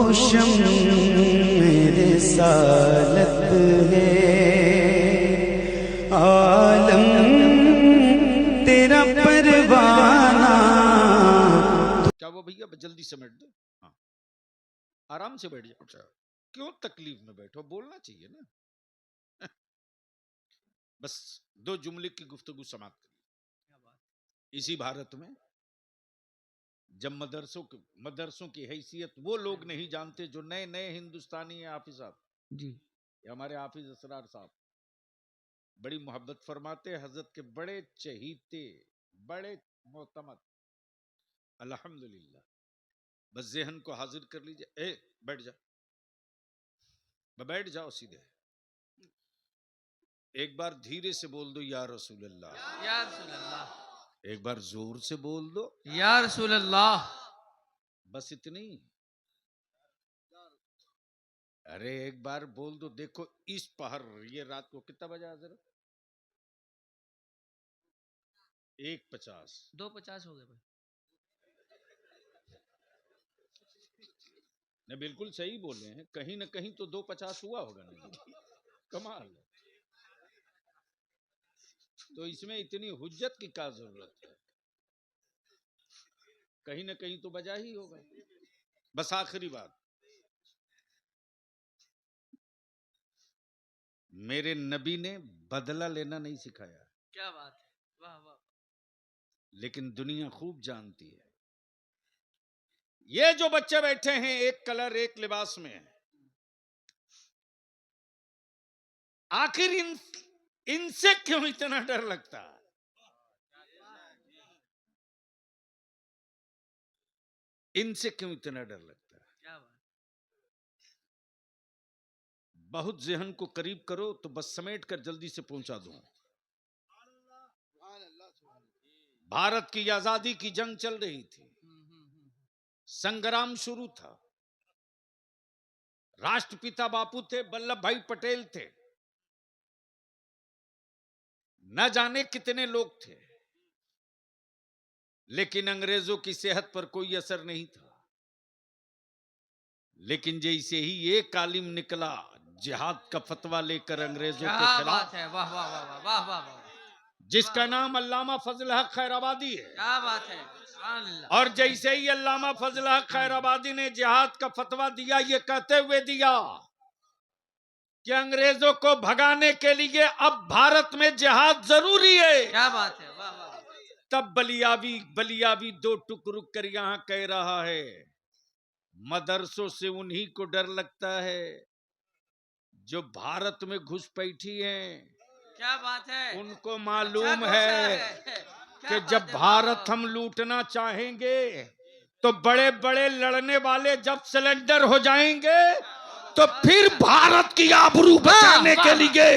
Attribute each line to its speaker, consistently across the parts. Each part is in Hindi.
Speaker 1: रोशन मेरे सालत है, आलम तेरा परवाना।
Speaker 2: क्या वो भैया जल्दी समेट दो। हाँ, आराम से बैठ जाओ। क्यों तकलीफ में बैठो, बोलना चाहिए ना। बस 2 जुमले की गुफ्तगू समाप्त करिए। इसी भारत में जब मदरसों की हैसियत वो लोग नहीं जानते जो नए नए हिंदुस्तानी हैं। हाफिज साहब
Speaker 3: जी,
Speaker 2: ये हमारे हाफिज असरार साहब बड़ी मोहब्बत फरमाते, हजरत के बड़े चहीते, बड़े मोहतमद। अल्हम्दुलिल्लाह। बस ज़हन को हाजिर कर लीजिए। बैठ जा, बैठ जाओ सीधे। एक बार धीरे से बोल दो या रसूल अल्लाह।
Speaker 3: या रसूल अल्लाह।
Speaker 2: एक बार जोर से बोल दो
Speaker 3: या रसूल अल्लाह।
Speaker 2: बस इतनी। अरे एक बार बोल दो। देखो इस पहर ये रात को कितना बजा जरा 1:50
Speaker 3: 2:50 हो गए भाई।
Speaker 2: नहीं बिल्कुल सही बोल रहे हैं। कहीं ना कहीं तो 2:50 हुआ होगा ना। कमाल है। तो इसमें इतनी हुज्जत की क्या जरूरत है। कहीं ना कहीं तो बजा ही होगा। बस आखिरी बात, मेरे नबी ने बदला लेना नहीं सिखाया।
Speaker 3: क्या बात है, वाह वाह।
Speaker 2: लेकिन दुनिया खूब जानती है। ये जो बच्चे बैठे हैं एक कलर एक लिबास में, आखिर इनसे क्यों इतना डर लगता है? इनसे क्यों इतना डर लगता है?
Speaker 3: क्या बात।
Speaker 2: बहुत जहन को करीब करो तो बस समेट कर जल्दी से पहुंचा दूं। भारत की आजादी की जंग चल रही थी, संग्राम शुरू था। राष्ट्रपिता बापू थे, वल्लभ भाई पटेल थे, न जाने कितने लोग थे, लेकिन अंग्रेजों की सेहत पर कोई असर नहीं था। लेकिन जैसे ही ये कालिम निकला जिहाद का फतवा लेकर अंग्रेजों के
Speaker 3: क्या
Speaker 2: खिलाफ,
Speaker 3: बात है, वाह वाह वाह वाह वाह वाह वाह।
Speaker 2: जिसका नाम अल्लामा फजल हक खैराबादी है।
Speaker 3: क्या बात है, सुभान अल्लाह।
Speaker 2: और जैसे ही अल्लामा फजल हक खैराबादी ने जिहाद का फतवा दिया, ये कहते हुए दिया कि अंग्रेजों को भगाने के लिए अब भारत में जिहाद जरूरी है।
Speaker 3: क्या बात है, वाह वाह।
Speaker 2: तब बलियाबी 2 टुक रुक कर यहां कह रहा है, मदरसों से उन्हीं को डर लगता है जो भारत में घुसपैठी हैं।
Speaker 3: क्या बात है।
Speaker 2: उनको मालूम
Speaker 3: अच्छा
Speaker 2: है कि जब भारत हम लूटना चाहेंगे तो बड़े बड़े लड़ने वाले जब सिलेंडर हो जाएंगे तो फिर भारत की आबरू बचाने के लिए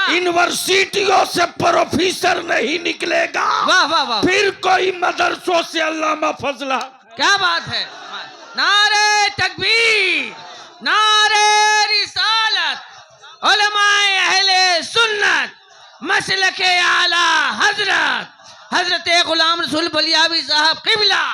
Speaker 2: यूनिवर्सिटियों से प्रोफेसर नहीं निकलेगा।
Speaker 3: वाह वाह वाह।
Speaker 2: फिर कोई मदरसों से अल्लामा फजला।
Speaker 3: क्या बात है। नारे तकबीर, नारे रिसालत, उलमाए अहले सुन्नत, मसलके आला हजरत हजरत गुलाम रसूल बलियावी साहब किबला।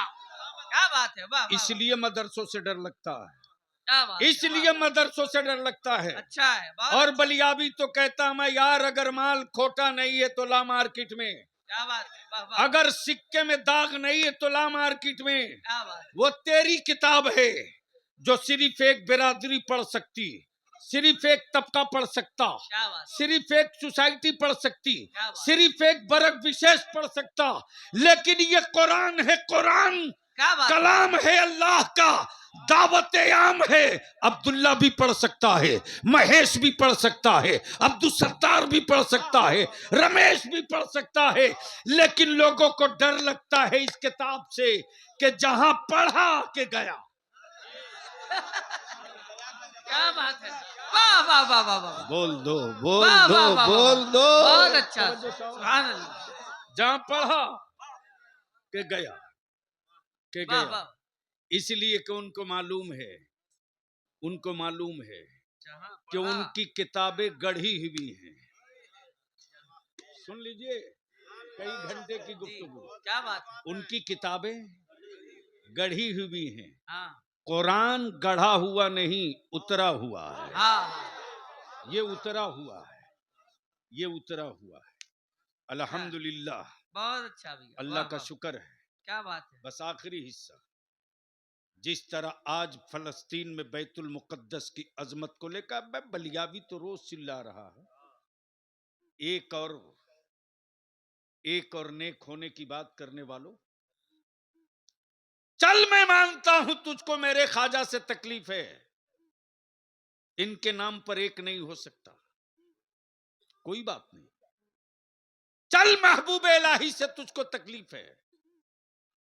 Speaker 3: क्या बात है, वाह।
Speaker 2: इसलिए मदरसों से डर लगता है,
Speaker 3: क्या बात,
Speaker 2: इसलिए मदरसों से डर लगता है।
Speaker 3: अच्छा है।
Speaker 2: और बलियाबी तो कहता मैं यार अगर माल खोटा नहीं है तो ला मार्केट में।
Speaker 3: क्या बात है, वाह वाह।
Speaker 2: अगर सिक्के में दाग नहीं है तो ला मार्केट में।
Speaker 3: क्या बात।
Speaker 2: वो तेरी किताब है जो सिर्फ एक बिरादरी पढ़ सकती, सिर्फ एक तबका पढ़ सकता, सिर्फ एक सोसाइटी पढ़ सकती, सिर्फ एक वर्ग विशेष पढ़ सकता। लेकिन ये कुरान है, कुरान कलाम है अल्लाह का, दावत आम है। अब्दुल्ला भी पढ़ सकता है, महेश भी पढ़ सकता है, अब्दुल सत्तार भी पढ़ सकता है, रमेश भी पढ़ सकता है। लेकिन लोगों को डर लगता है इस किताब से कि जहां पढ़ा के गया।
Speaker 3: क्या बात है, वाह वाह वाह वाह वाह।
Speaker 2: बोल दो, बोल
Speaker 3: वाह,
Speaker 2: दो,
Speaker 3: वाह, वाह,
Speaker 2: बोल
Speaker 3: वाह।
Speaker 2: दो।
Speaker 3: बहुत अच्छा, सुभान अल्लाह।
Speaker 2: जहां पढ़ा के गया, के
Speaker 3: वाह
Speaker 2: गया।
Speaker 3: वाह।
Speaker 2: इसलिए कि उनको मालूम है, उनको मालूम है कि
Speaker 3: पढ़ा।
Speaker 2: उनकी किताबें गढ़ी हुई हैं। सुन लीजिए कई घंटे की गुफ्तगू।
Speaker 3: क्या बात है।
Speaker 2: उनकी किताबें गढ़ी हुई हैं।
Speaker 3: हाँ।
Speaker 2: कुरान गढ़ा हुआ नहीं, उतरा हुआ है।
Speaker 3: हाँ
Speaker 2: ये उतरा हुआ है, ये उतरा हुआ है। अल्हम्दुलिल्लाह,
Speaker 3: बहुत अच्छा भैया,
Speaker 2: अल्लाह
Speaker 3: वाह,
Speaker 2: का
Speaker 3: वाह,
Speaker 2: शुक्र है।
Speaker 3: क्या बात है।
Speaker 2: बस आखिरी हिस्सा, जिस तरह आज फलस्तीन में बैतुल मुकद्दस की अजमत को लेकर मैं बलियाबी तो रोज चिल्ला रहा है, एक और नेक होने की बात करने वालों, चल मैं मानता हूं तुझको मेरे ख्वाजा से तकलीफ है, इनके नाम पर एक नहीं हो सकता, कोई बात नहीं। चल महबूब इलाही से तुझको तकलीफ है,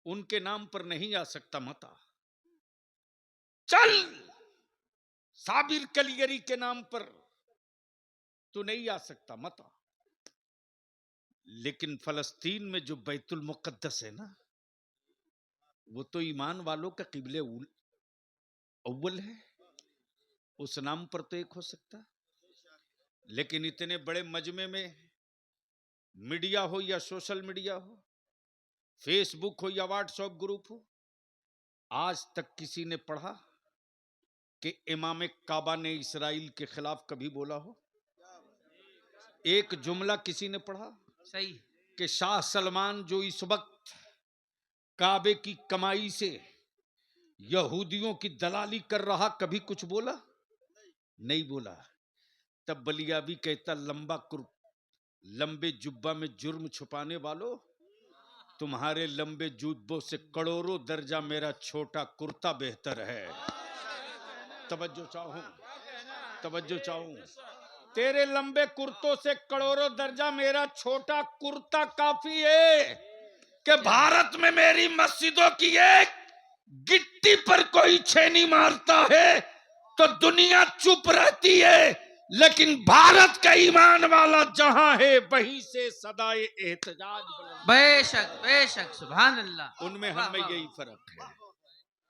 Speaker 2: उनके नाम पर नहीं आ सकता मता। चल साबिर कलियरी के नाम पर तू नहीं आ सकता मता। लेकिन फलस्तीन में जो बैतुल मुकद्दस है ना, वो तो ईमान वालों का किबले अव्वल है, उस नाम पर तो एक हो सकता। लेकिन इतने बड़े मजमे में मीडिया हो या सोशल मीडिया हो, फेसबुक हो या व्हाट्सएप ग्रुप हो, आज तक किसी ने पढ़ा कि इमाम काबा ने इसराइल के खिलाफ कभी बोला हो? एक जुमला किसी ने पढ़ा
Speaker 3: सही
Speaker 2: कि शाह सलमान जो इस वक्त काबे की कमाई से यहूदियों की दलाली कर रहा, कभी कुछ बोला? नहीं बोला। तब बलियाबी कहता, लंबे जुब्बा में जुर्म छुपाने वालों, तुम्हारे लंबे जुब्बों से करोड़ों दर्जा मेरा छोटा कुर्ता बेहतर है। तवज्जो चाहूं, तेरे लंबे कुर्तों से करोड़ों दर्जा मेरा छोटा कुर्ता काफी है कि भारत में मेरी मस्जिदों की एक गिट्टी पर कोई छेनी मारता है तो दुनिया चुप रहती है, लेकिन भारत का ईमान वाला जहां है वहीं से सदाए एहतजाज बुलंद।
Speaker 3: बेशक बेशक, सुभान अल्लाह।
Speaker 2: उनमें
Speaker 3: वाह,
Speaker 2: हमें
Speaker 3: वाह,
Speaker 2: यही फर्क है,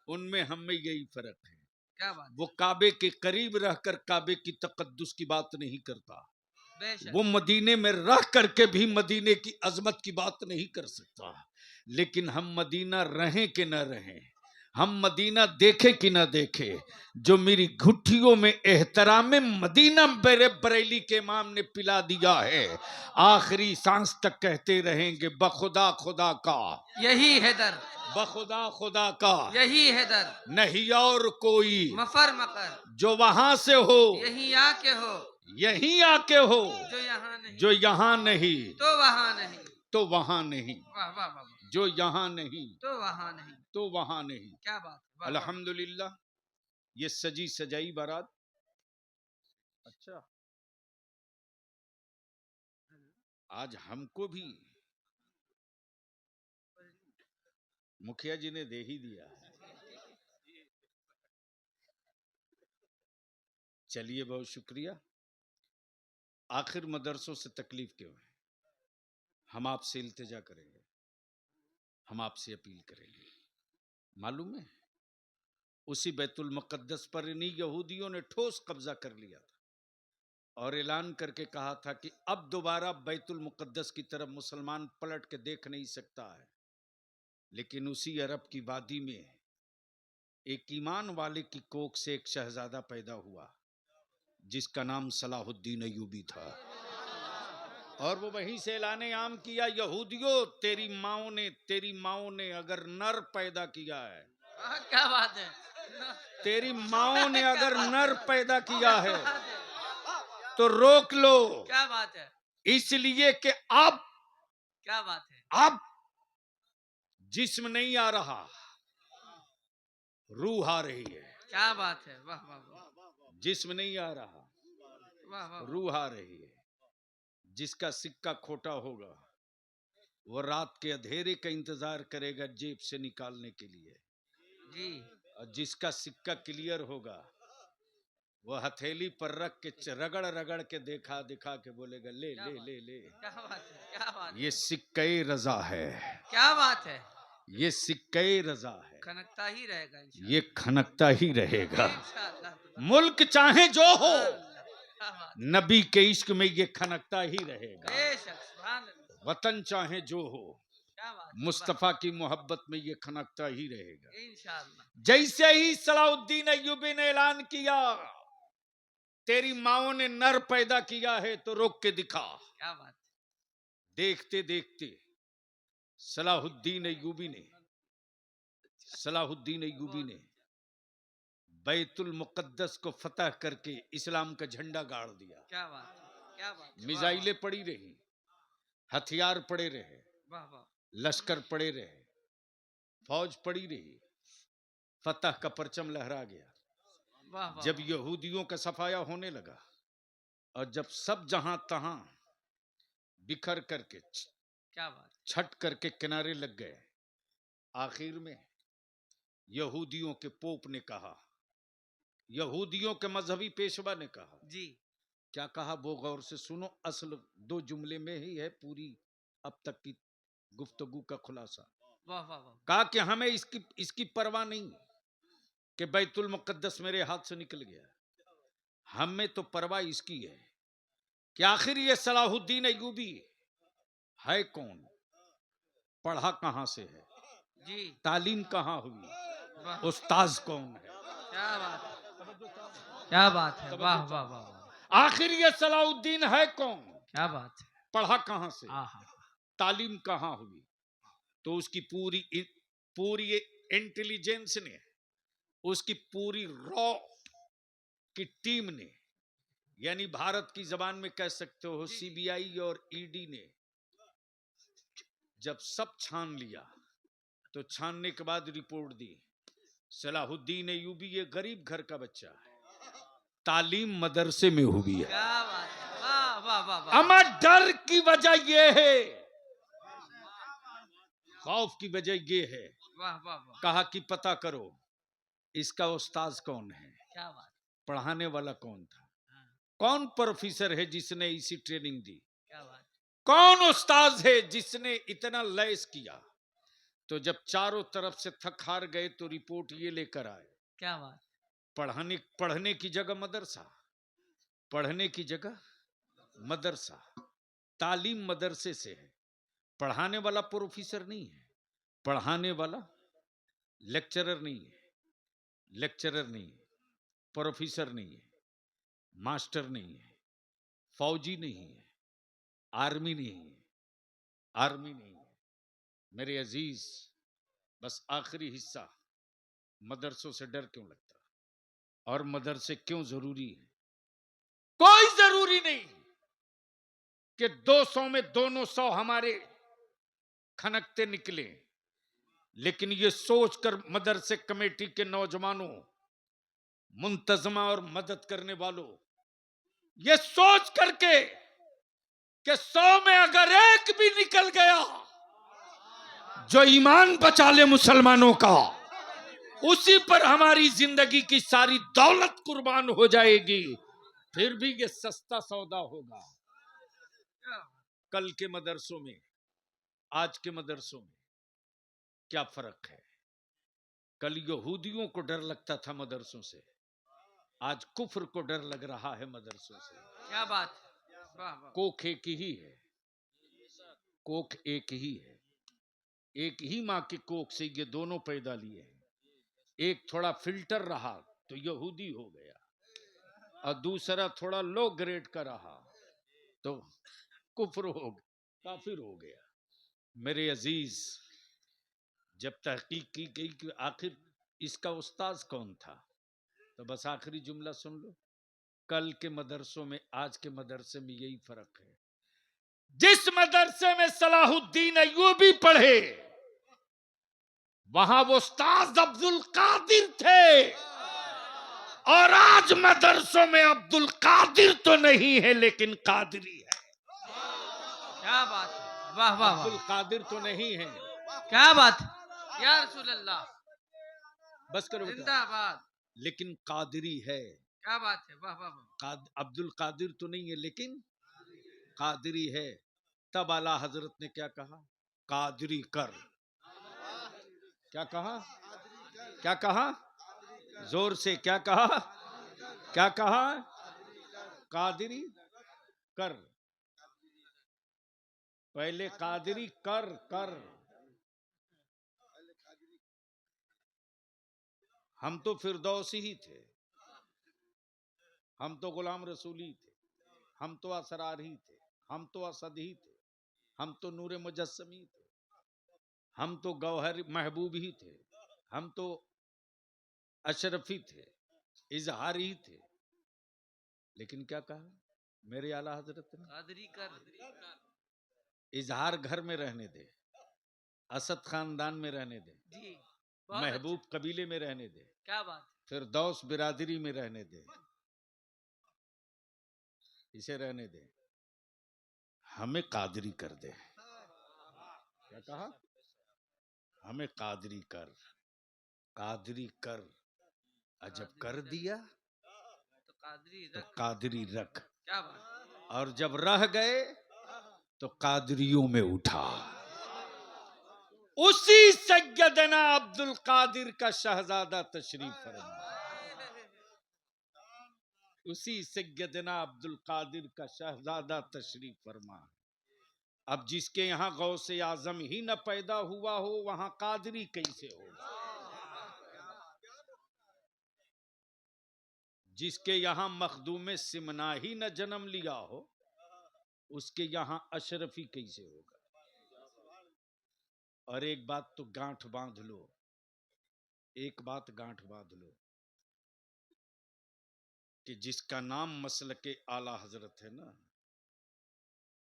Speaker 2: उनमें हमें यही फर्क है।
Speaker 3: क्या बात।
Speaker 2: वो काबे के करीब रहकर काबे की तकद्दुस की बात नहीं करता,
Speaker 3: बेशक
Speaker 2: वो मदीने में रह करके भी मदीने की अजमत की बात नहीं कर सकता। लेकिन हम मदीना रहें कि न रहें, हम मदीना देखे कि न देखे, जो मेरी घुट्टियों में एहतराम मदीना मेरे बरेली के इमाम ने पिला दिया है, आखिरी सांस तक कहते रहेंगे बखुदा खुदा का,
Speaker 3: यही है दर,
Speaker 2: बखुदा खुदा का,
Speaker 3: यही है दर,
Speaker 2: नहीं और कोई
Speaker 3: मफर मकर,
Speaker 2: जो वहां से हो,
Speaker 3: यही आके हो,
Speaker 2: यहीं आके हो,
Speaker 3: जो यहाँ नहीं,
Speaker 2: जो यहाँ नहीं
Speaker 3: तो वहाँ नहीं।
Speaker 2: तो वहां नहीं,
Speaker 3: वाह वाह वाह,
Speaker 2: जो यहाँ नहीं
Speaker 3: तो वहाँ नहीं।
Speaker 2: तो वहां नहीं।
Speaker 3: क्या बात है, वाह, वाह।
Speaker 2: अल्हम्दुलिल्लाह, ये सजी सजाई बारात, अच्छा आज हमको भी मुखिया जी ने दे ही दिया है। चलिए, बहुत शुक्रिया। आखिर मदरसों से तकलीफ क्यों है? हम आपसे इल्तिजा करेंगे, हम आपसे अपील करेंगे। मालूम है, उसी बैतुल मुकद्दस पर इन्हीं यहूदियों ने ठोस कब्जा कर लिया था और ऐलान करके कहा था कि अब दोबारा बैतुल मुकद्दस की तरफ मुसलमान पलट के देख नहीं सकता है। लेकिन उसी अरब की वादी में एक ईमान वाले की कोख से एक शहजादा पैदा हुआ जिसका नाम सलाहुद्दीन अय्यूबी था, और वो वहीं से ऐलान आम किया, यहूदियों तेरी माओं ने अगर नर पैदा किया है,
Speaker 3: क्या बात है,
Speaker 2: तेरी माओं ने अगर नर पैदा किया है तो रोक लो।
Speaker 3: क्या बात है,
Speaker 2: इसलिए कि अब
Speaker 3: क्या बात है,
Speaker 2: अब जिस्म नहीं आ रहा, रूह आ रही है।
Speaker 3: क्या बात है, वाह वाह वाह,
Speaker 2: जिस्म नहीं आ रहा,
Speaker 3: वाह वाह,
Speaker 2: रूह आ रही है। जिसका सिक्का खोटा होगा वो रात के अंधेरे का इंतजार करेगा जेब से निकालने के लिए
Speaker 3: जी।
Speaker 2: और जिसका सिक्का क्लियर होगा वो हथेली पर रख के रगड़ रगड़ के दिखा के बोलेगा ले ले ले ले।
Speaker 3: क्या बात है, क्या बात है,
Speaker 2: ये सिक्के रजा है,
Speaker 3: क्या बात है,
Speaker 2: ये सिक्के रजा है,
Speaker 3: खनकता ही रहेगा इंशाअल्लाह।
Speaker 2: ये खनकता ही रहेगा।
Speaker 3: इंशाअल्लाह।
Speaker 2: मुल्क चाहे जो हो,
Speaker 3: क्या बात,
Speaker 2: नबी के इश्क में ये खनकता ही रहेगा।
Speaker 3: बेशक, सुभान अल्लाह।
Speaker 2: वतन चाहे जो हो,
Speaker 3: क्या बात है,
Speaker 2: मुस्तफा की मोहब्बत में ये खनकता ही रहेगा।
Speaker 3: वाह, इंशाअल्लाह।
Speaker 2: जैसे ही सलाहुद्दीन अय्यूबी ने ऐलान किया, तेरी माओ ने नर पैदा किया है तो रोक के दिखा।
Speaker 3: क्या बात है,
Speaker 2: देखते देखते सलाहुद्दीन अय्यूबी ने बैतुल मुकद्दस को फतह करके इस्लाम का झंडा गाड़ दिया।
Speaker 3: क्या बात है, क्या बात है,
Speaker 2: मिसाइलें पड़ी रही, हथियार पड़े रहे,
Speaker 3: वाह वाह,
Speaker 2: लश्कर पड़े रहे, फौज पड़ी रही, फतह का परचम लहरा गया।
Speaker 3: वाह वाह,
Speaker 2: जब यहूदियों का सफाया होने लगा और जब सब जहां तहां बिखर करके
Speaker 3: क्या बात,
Speaker 2: छट करके किनारे लग गए, आखिर में यहूदियों के पोप ने कहा, यहूदियों के मजहबी पेशवा ने कहा,
Speaker 3: जी,
Speaker 2: क्या कहा वो गौर से सुनो, असल 2 जुमले में ही है पूरी अब तक की गुफ्तगू का खुलासा।
Speaker 3: वाह वाह वाह,
Speaker 2: कहा कि हमें इसकी परवाह नहीं कि बैतुल मुकद्दस मेरे हाथ से निकल गया, हमें तो परवाह इसकी है कि आखिर ये सलाहुद्दीन अय्यूबी है कौन, पढ़ा कहां से है,
Speaker 3: जी,
Speaker 2: तालीम कहां हुई,
Speaker 3: वाह,
Speaker 2: उस्ताद कौन है,
Speaker 3: क्या बात है, क्या बात है, वाह वाह वाह वाह,
Speaker 2: आखिर ये सलाहुद्दीन है कौन,
Speaker 3: क्या बात है,
Speaker 2: पढ़ा कहां से,
Speaker 3: आहा,
Speaker 2: तालीम कहां हुई। तो उसकी पूरी इंटेलिजेंस ने, उसकी पूरी रॉ की टीम ने, यानी भारत की जबान में कह सकते हो सीबीआई और ईडी ने जब सब छान लिया तो छानने के बाद रिपोर्ट दी, सलाहुद्दीन अय्यूबी ये गरीब घर का बच्चा है, तालीम मदरसे में हुई है।
Speaker 3: क्या बात है, वाह वाह वाह वाह,
Speaker 2: अमा डर की वजह यह है, खौफ की वजह यह है,
Speaker 3: वाह वाह वाह,
Speaker 2: कहा कि पता करो इसका उस्ताद कौन है,
Speaker 3: क्या बात,
Speaker 2: पढ़ाने वाला कौन था,
Speaker 3: हाँ,
Speaker 2: कौन प्रोफेसर है जिसने इसी ट्रेनिंग दी,
Speaker 3: क्या बात,
Speaker 2: कौन उस्ताद है जिसने इतना लैस किया। तो जब चारों तरफ से थक हार गए तो रिपोर्ट ये लेकर आए,
Speaker 3: क्या बात,
Speaker 2: पढ़ने की जगह मदरसा, पढ़ने की जगह मदरसा, तालीम मदरसे से है, पढ़ाने वाला प्रोफेसर नहीं है, पढ़ाने वाला लेक्चरर नहीं है, लेक्चरर नहीं है, प्रोफेसर नहीं है, मास्टर नहीं है, फौजी नहीं है, आर्मी नहीं है, आर्मी नहीं है। मेरे अजीज, बस आखिरी हिस्सा, मदरसों से डर क्यों लगता और मदरसे क्यों जरूरी है। कोई जरूरी नहीं कि 200 में दोनों 100 हमारे खनकते निकले, लेकिन ये सोचकर मदरसे कमेटी के नौजवानों, मुंतजमा और मदद करने वालों, ये सोच करके कि 100 में अगर एक भी निकल गया जो ईमान बचा ले मुसलमानों का, उसी पर हमारी जिंदगी की सारी दौलत कुर्बान हो जाएगी, फिर भी ये सस्ता सौदा होगा। कल के मदरसों में आज के मदरसों में क्या फर्क है। कल यहूदियों को डर लगता था मदरसों से, आज कुफ्र को डर लग रहा है मदरसों से।
Speaker 3: क्या बात, वाह वाह,
Speaker 2: कोख एक ही है, कोख एक ही है, एक ही माँ की कोख से ये दोनों पैदा लिए हैं। एक थोड़ा फिल्टर रहा तो यहूदी हो गया, और दूसरा थोड़ा लो ग्रेड का रहा तो कुफ्र हो गया, काफिर हो गया। मेरे अजीज, जब तहकीक की गई कि आखिर इसका उस्ताद कौन था, तो बस आखिरी जुमला सुन लो, कल के मदरसों में आज के मदरसे में यही फर्क है। जिस मदरसे में सलाहुद्दीन अय्यूबी पढ़े वहां वो उस्ताद अब्दुल कादिर थे, और आज मदरसों में अब्दुल कादिर तो नहीं है लेकिन कादरी है।
Speaker 3: क्या बात है, वाह वाह
Speaker 2: अब्दुल
Speaker 3: वाह,
Speaker 2: कादिर तो नहीं है,
Speaker 3: क्या बात, या रसूल अल्लाह,
Speaker 2: बस करो बेटा,
Speaker 3: जिंदाबाद,
Speaker 2: लेकिन कादरी है।
Speaker 3: क्या बात है, वाह वाह वाह,
Speaker 2: अब्दुल कादिर तो नहीं है लेकिन कादरी है। तब आला हजरत ने क्या कहा, कादरी कर। क्या कहा, क्या कहा, जोर से क्या कहा, क्या कहा, कादरी कर। पहले कादरी कर कर, हम तो फिरदौसी ही थे, हम तो गुलाम रसूली थे, हम तो असरार ही थे, हम तो असद ही थे, हम तो नूर मुजस्समी थे, हम तो गौहर महबूब ही थे, हम तो अशरफी थे, इजहार ही थे। लेकिन क्या कहा मेरे आला हजरत ने?
Speaker 3: कादरी कर।
Speaker 2: इजहार घर में रहने दे, असद खानदान में रहने दे,
Speaker 3: जी बहुत
Speaker 2: महबूब
Speaker 3: अच्छा।
Speaker 2: कबीले में रहने दे,
Speaker 3: क्या बात है।
Speaker 2: फिरदौस बिरादरी में रहने दे, इसे रहने दे, हमें कादरी कर दे। क्या कहा? हमें कादरी कर, कादरी कर। अजब कर दिया
Speaker 3: तो कादरी
Speaker 2: तो
Speaker 3: रख।
Speaker 2: कादरी रख,
Speaker 3: क्या बात।
Speaker 2: और जब रह गए तो कादरियों में उठा। उसी सैयदना अब्दुल कादिर का शहजादा तशरीफ फरमा, उसी सैयदना अब्दुल कादिर का शहजादा तशरीफ फरमा। अब जिसके यहाँ गौसे आजम ही न पैदा हुआ हो, वहां कादरी कैसे होगा? जिसके यहाँ मखदूम सिमना ही न जन्म लिया हो, उसके यहाँ अशरफी कैसे होगा? और एक बात तो गांठ बांध लो, एक बात गांठ बांध लो कि जिसका नाम मसलके आला हजरत है ना,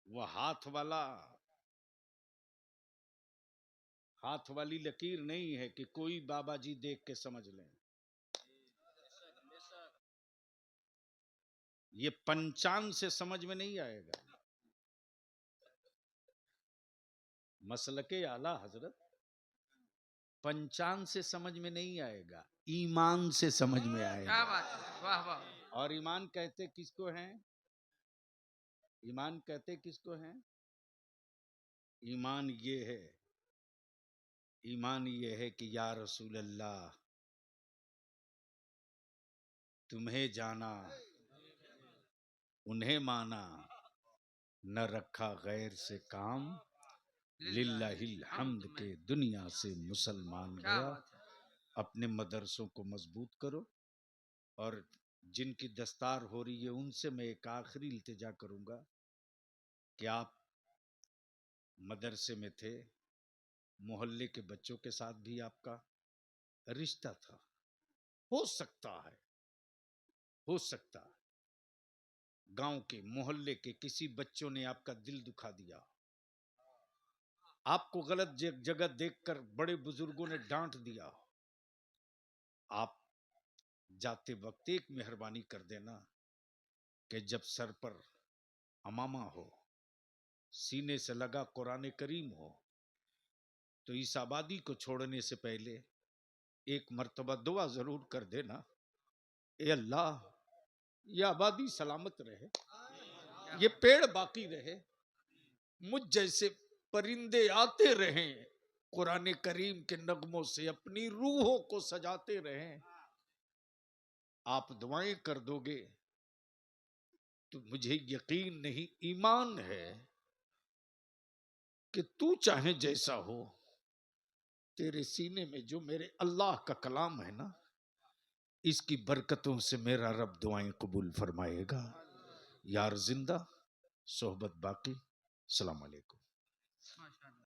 Speaker 2: वह हाथ वाली लकीर नहीं है कि कोई बाबा जी देख के समझ लें। ये पंचांग से समझ में नहीं आएगा। मसलके आला हजरत पंचांग से समझ में नहीं आएगा, ईमान से समझ में
Speaker 3: क्या
Speaker 2: आएगा।
Speaker 3: बात है। वाह वाह।
Speaker 2: और ईमान कहते किसको हैं? ईमान कहते किसको हैं? ईमान ये है, ईमान ये है कि या रसूल अल्लाह तुम्हें जाना, उन्हें माना, न रखा गैर से काम, लिल्लाहिल हम्द के दुनिया से मुसलमान
Speaker 3: क्या
Speaker 2: गया।
Speaker 3: बात है।
Speaker 2: अपने मदरसों को मजबूत करो, और जिनकी दस्तार हो रही है उनसे मैं एक आखिरी इल्तिजा करूंगा कि आप मदरसे में थे, मोहल्ले के बच्चों के साथ भी आपका रिश्ता था, हो सकता है, हो सकता है गांव के मोहल्ले के किसी बच्चों ने आपका दिल दुखा दिया, आपको गलत जगह देखकर बड़े बुजुर्गों ने डांट दिया। आप जाते वक्त एक मेहरबानी कर देना कि जब सर पर अमामा हो, सीने से लगा कुरान करीम हो, तो इस आबादी को छोड़ने से पहले एक मर्तबा दुआ जरूर कर देना, ए अल्लाह ये आबादी सलामत रहे, ये पेड़ बाकी रहे, मुझ जैसे परिंदे आते रहें, कुरान करीम के नगमों से अपनी रूहों को सजाते रहें। आप दुआएं कर दोगे तो मुझे यकीन नहीं, ईमान है कि तू चाहे जैसा हो, तेरे सीने में जो मेरे अल्लाह का कलाम है ना, इसकी बरकतों से मेरा रब दुआएं कबूल फरमाएगा। यार जिंदा, सोहबत बाकी। सलाम अलैकुम।